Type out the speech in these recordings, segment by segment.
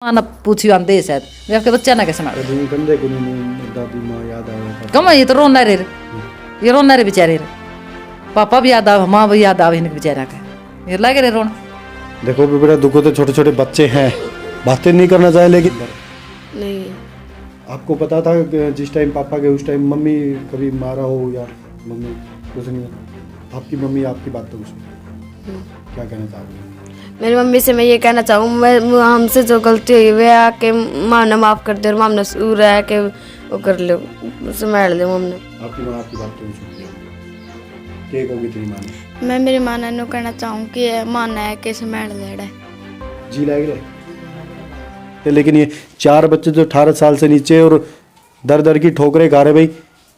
ना पूछी आंदे शायद वे आपके बच्चा ना कैसे मारे कंधे को दादी माँ याद आवे कम ये तो रोना रे ये रोना रे बेचारे रे पापा भी याद आवे माँ भी याद आवे इनके बेचारा का ये लगे रे रोना। देखो बेटा दुखो तो छोटे छोटे बच्चे हैं, बातें नहीं करना चाहे लेकिन नहीं। आपको पता था कि जिस टाइम पापा के उस टाइम मम्मी कभी मारा हो या मम्मी कुछ नहीं, आपकी मम्मी आपकी बात तो सुन, क्या कहना चाहोगे? मेरी मम्मी से मैं ये कहना चाहूँ हमसे जो गलती हुई वे आके माँ ने माफ़ कर दे और माँ ने सूर है कि वो कर लो संभाल ले मम्मी ने। आपकी माँ आपकी बात तो सुन लिया, क्या कहोगी तेरी माँ ने? मैं मेरी माँ ने कहना चाहूँ कि माना है कि संभाल लेड़ा है जी लग रहा। लेकिन ये 4 बच्चे जो 18 साल से नीचे और दर दर की ठोकरें खा रहे भाई,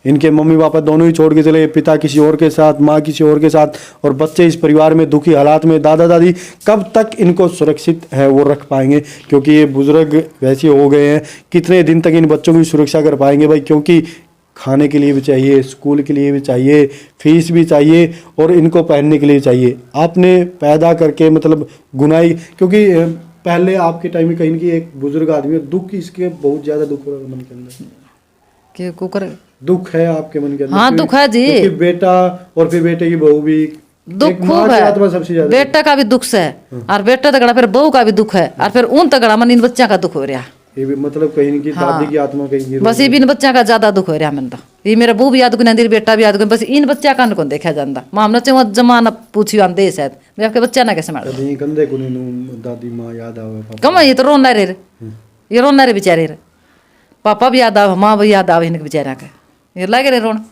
इनके मम्मी पापा दोनों ही छोड़ के चले, पिता किसी और के साथ, माँ किसी और के साथ, और बच्चे इस परिवार में दुखी हालात में। दादा दादी कब तक इनको सुरक्षित है वो रख पाएंगे, क्योंकि ये बुजुर्ग वैसे हो गए हैं, कितने दिन तक इन बच्चों की सुरक्षा कर पाएंगे भाई? क्योंकि खाने के लिए भी चाहिए, स्कूल के लिए भी चाहिए, फीस भी चाहिए और इनको पहनने के लिए चाहिए। आपने पैदा करके मतलब गुनाही, क्योंकि पहले आपके टाइम में कहीं की एक बुजुर्ग आदमी दुख, इसके बहुत ज़्यादा दुख हो रहा है मन के अंदर, के कुकर दुख है आपके मन के अंदर? हाँ दुख है जी, क्योंकि बेटा और फिर बेटे की बहू भी दुख खूब है, सबसे ज्यादा बेटा का भी दुख है और बेटा तगड़ा फिर बहू का भी दुख है और फिर उन तगड़ा मन इन बच्चा का दुख हो रहा। ये भी मतलब कहीं की दादी की आत्मा कहीं बस ये भी इन बच्चा का ज्यादा दुख हो रहा मन तो, ये मेरा बहू भी याद को नहीं, बेटा भी याद को, बस इन बच्चा का को देखा जाता मामला चाहे जमाना पूछी आंदे शायद वे आपके बच्चा ना कैसे मारे कंधे को दादी माँ याद आवे कम ये तो रोना रे ये रोना रे बेचारे रे पापा भी याद आवे माँ भी याद आवे इनके बेचारा का ये लगे रे रोना।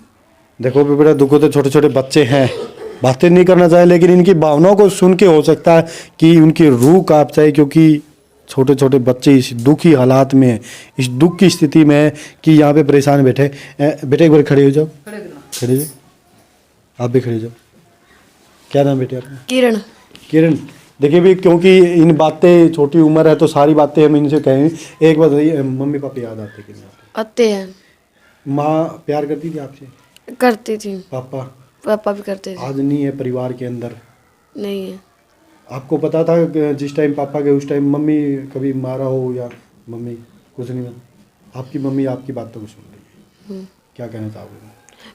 देखो बेटा दुखो तो छोटे छोटे बच्चे हैं, बातें नहीं करना चाहे लेकिन इनकी भावनाओं को सुन के हो सकता है कि उनकी रूह कांप जाए, क्योंकि छोटे छोटे बच्चे इस दुखी हालात में है, इस दुख की स्थिति में है कि यहाँ पे परेशान बैठे। बेटे एक बार खड़े हो जाओ, खड़े हो जाओ, आप भी खड़े हो जाओ। क्या नाम बेटे आपका? किरण। किरण, देखिए भी क्योंकि इन बातें छोटी उम्र है तो सारी बातें हम इनसे कहेंगे। एक बात बताइए, मम्मी पापा याद आते कि नहीं आते हैं? माँ प्यार करती थी आपसे? करती थी। पापा भी करते थे। आज नहीं है परिवार के अंदर? नहीं है। आपको पता था कि जिस टाइम पापा के उस टाइम मम्मी कभी मारा हो या मम्मी कुछ नहीं, आपकी मम्मी आपकी बात तो सुन रही है, क्या कहना चाहोगे?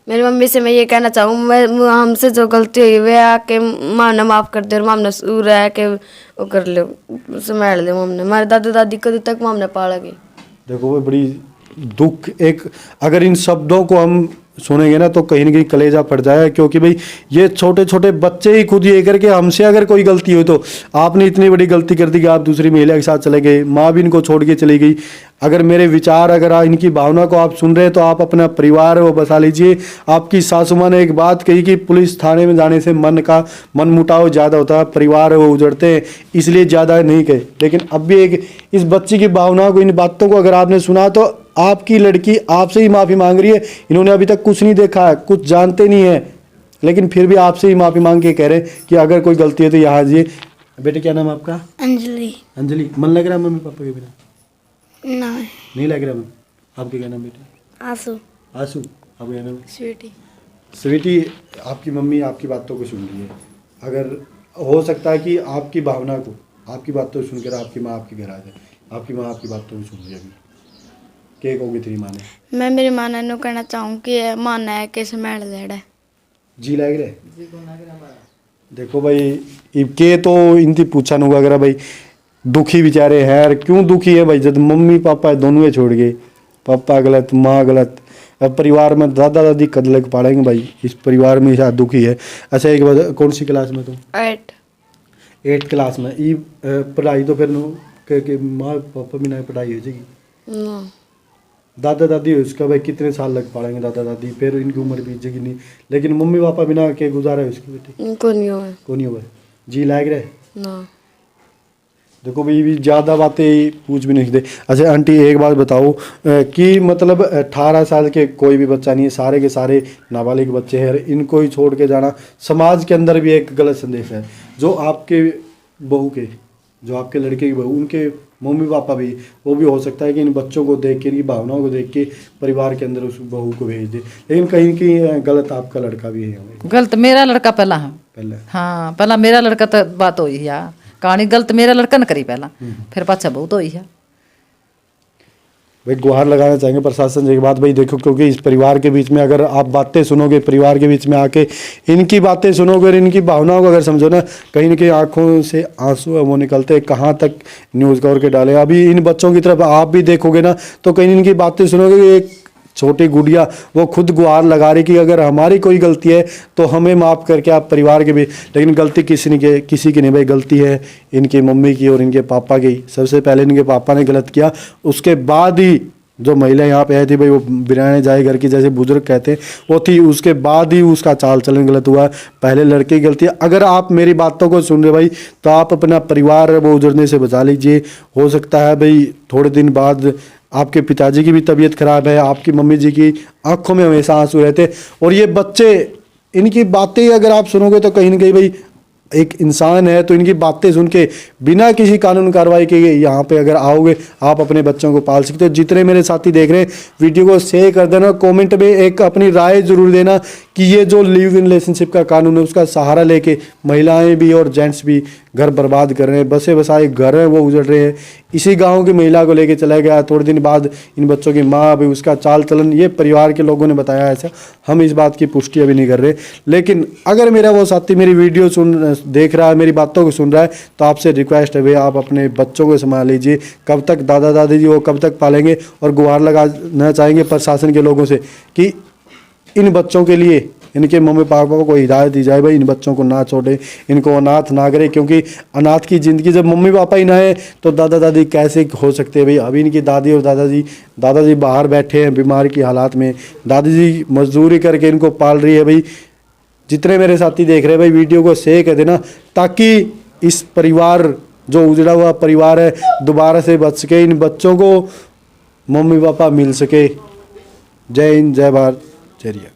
मेरी मम्मी से मैं ये कहना चाहूँ हमसे जो गलती हुई वे आके माँ ने माफ़ कर दे और माँ ने सूर है कि वो कर लो संभाल ले मम्मी ने। हमारे दादा दादी कद तक माँ ने पालेगी। देखो वो बड़ी दुख, एक अगर इन शब्दों को हम सुनेंगे ना तो कहीं ना कहीं कलेजा फट जाएगा, क्योंकि भाई ये छोटे छोटे बच्चे ही खुद ये करके हमसे अगर कोई गलती हो, तो आपने इतनी बड़ी गलती कर दी कि आप दूसरी महिला के साथ चले गए, माँ भी इनको छोड़ के चली गई। अगर मेरे विचार, अगर इनकी भावना को आप सुन रहे हैं तो आप अपना परिवार वो बसा लीजिए। आपकी सासू माँ ने एक बात कही कि पुलिस थाने में जाने से मन मुटाव ज़्यादा होता है, परिवार वो उजड़ते हैं, इसलिए ज़्यादा नहीं कहे। लेकिन अब भी एक इस बच्ची की भावना को, इन बातों को अगर आपने सुना तो आपकी लड़की आपसे ही माफ़ी मांग रही है। इन्होंने अभी तक कुछ नहीं देखा है, कुछ जानते नहीं है, लेकिन फिर भी आपसे ही माफ़ी मांग के कह रहे हैं कि अगर कोई गलती है तो यहाँ आइए। बेटे क्या नाम है आपका? अंजलि। अंजलि, मन लग रहा है मम्मी पापा के बिना? नहीं लग रहा। मैम आपके क्या नाम बेटे? आंसू। आंसू, आपका क्या नाम? स्वीटी। स्वीटी, आपकी मम्मी आपकी बातों को सुन रही है। अगर हो सकता है कि आपकी भावना को, आपकी बातों सुनकर आपकी माँ आपके घर आ जाए, आपकी माँ आपकी बातों को सुन रही है अभी, क्या कहोगी तेरी माँ ने? मैं मेरी माँ ने कहना चाहूँ कि माना है कि संभाल लेड़ा है जी लग रहा। देखो भाई के तो इनकी पूछा नहीं अगर भाई दुखी बेचारे हैं, क्यों दुखी है भाई? जब मम्मी पापा दोनों छोड़ गए, पापा गलत माँ गलत, अब परिवार में दादा दादी कद लग पाड़ेंगे भाई, इस परिवार में शायद दुखी है। अच्छा एक बात, कौन सी क्लास में तुम? 8 क्लास में। ये पढ़ाई तो फिर माँ पापा बिना पढ़ाई हो जाएगी? दादा दादी हो उसका भाई कितने साल लग पाएंगे दादा दादी, फिर इनकी उम्र बीत जाएगी नहीं, लेकिन मम्मी पापा बिना के गुजारा है उसकी बेटी को नहीं हुआ। जी लग रहा है ना। देखो भाई भी ज़्यादा बातें पूछ भी नहीं सकते। अच्छा आंटी एक बात बताओ कि मतलब 18 साल के कोई भी बच्चा नहीं है, सारे के सारे नाबालिग बच्चे हैं, इनको ही छोड़ के जाना समाज के अंदर भी एक गलत संदेश है। जो आपके बहू के, जो आपके लड़के की बहू, उनके मम्मी पापा भी, वो भी हो सकता है कि इन बच्चों को देख के, इनकी भावनाओं को देख के परिवार के अंदर उस बहू को भेज दे, लेकिन कहीं कहीं गलत आपका लड़का भी है। गलत मेरा लड़का पहला है, हाँ पहला मेरा लड़का तो बात हुई है, कहानी गलत मेरा लड़का न करी पहला, फिर पाछा बहुत हुई है। भाई गुहार लगाना चाहेंगे प्रशासन से एक बात भाई देखो, क्योंकि इस परिवार के बीच में अगर आप बातें सुनोगे, परिवार के बीच में आके इनकी बातें सुनोगे और इनकी भावनाओं को अगर समझो ना, कहीं ना कहीं आंखों से आंसू है वो निकलते हैं। कहाँ तक न्यूज़ कवर के डाले। अभी इन बच्चों की तरफ आप भी देखोगे ना तो कहीं इनकी बातें सुनोगे कि एक छोटी गुड़िया वो खुद गुहार लगा रही कि अगर हमारी कोई गलती है तो हमें माफ़ करके आप परिवार के भी, लेकिन गलती किसी की नहीं भाई, गलती है इनकी मम्मी की और इनके पापा की। सबसे पहले इनके पापा ने गलत किया, उसके बाद ही जो महिला यहाँ पे आई थी भाई वो बिराने जाए घर की, जैसे बुजुर्ग कहते हैं वो थी, उसके बाद ही उसका चाल चलन गलत हुआ। पहले लड़के की गलती है। अगर आप मेरी बातों को सुन रहे भाई तो आप अपना परिवार वो उजड़ने से बचा लीजिए। हो सकता है भाई थोड़े दिन बाद आपके पिताजी की भी तबीयत खराब है, आपकी मम्मी जी की आंखों में हमेशा आंसू रहते, और ये बच्चे इनकी बातें अगर आप सुनोगे तो कहीं ना कहीं भाई एक इंसान है तो इनकी बातें सुन के बिना किसी कानून कार्रवाई के यहाँ पे अगर आओगे आप अपने बच्चों को पाल सकते हो। जितने मेरे साथी देख रहे हैं वीडियो को शेयर कर देना, कमेंट में एक अपनी राय जरूर देना कि ये जो लिव इन रिलेशनशिप का कानून है उसका सहारा लेके महिलाएं भी और जेंट्स भी घर बर्बाद कर रहे हैं। बसे बसाए घर हैं वो उजड़ रहे हैं। इसी गांव की महिला को लेके चला गया, थोड़े दिन बाद इन बच्चों की माँ भी, उसका चाल चलन, ये परिवार के लोगों ने बताया ऐसा। हम इस बात की पुष्टि अभी नहीं कर रहे, लेकिन अगर मेरा वो साथी मेरी वीडियो देख रहा है, मेरी बातों को सुन रहा है तो आपसे रिक्वेस्ट है भाई आप अपने बच्चों को संभाल लीजिए। कब तक दादा दादी जी वो कब तक पालेंगे। और गुहार लगाना चाहेंगे प्रशासन के लोगों से कि इन बच्चों के लिए इनके मम्मी पापा को हिदायत दी जाए भाई इन बच्चों को ना छोड़े, इनको अनाथ ना करे, क्योंकि अनाथ की ज़िंदगी जब मम्मी पापा ही ना है तो दादा दादी कैसे हो सकते हैं भाई। अभी इनकी दादी और दादाजी बाहर बैठे हैं बीमार की हालात में, दादी जी मजदूरी करके इनको पाल रही है भाई। जितने मेरे साथी देख रहे हैं भाई वीडियो को शेयर कर देना ताकि इस परिवार जो उजड़ा हुआ परिवार है दोबारा से बच सके, इन बच्चों को मम्मी पापा मिल सके। जय हिंद, जय भारत, जय रिया।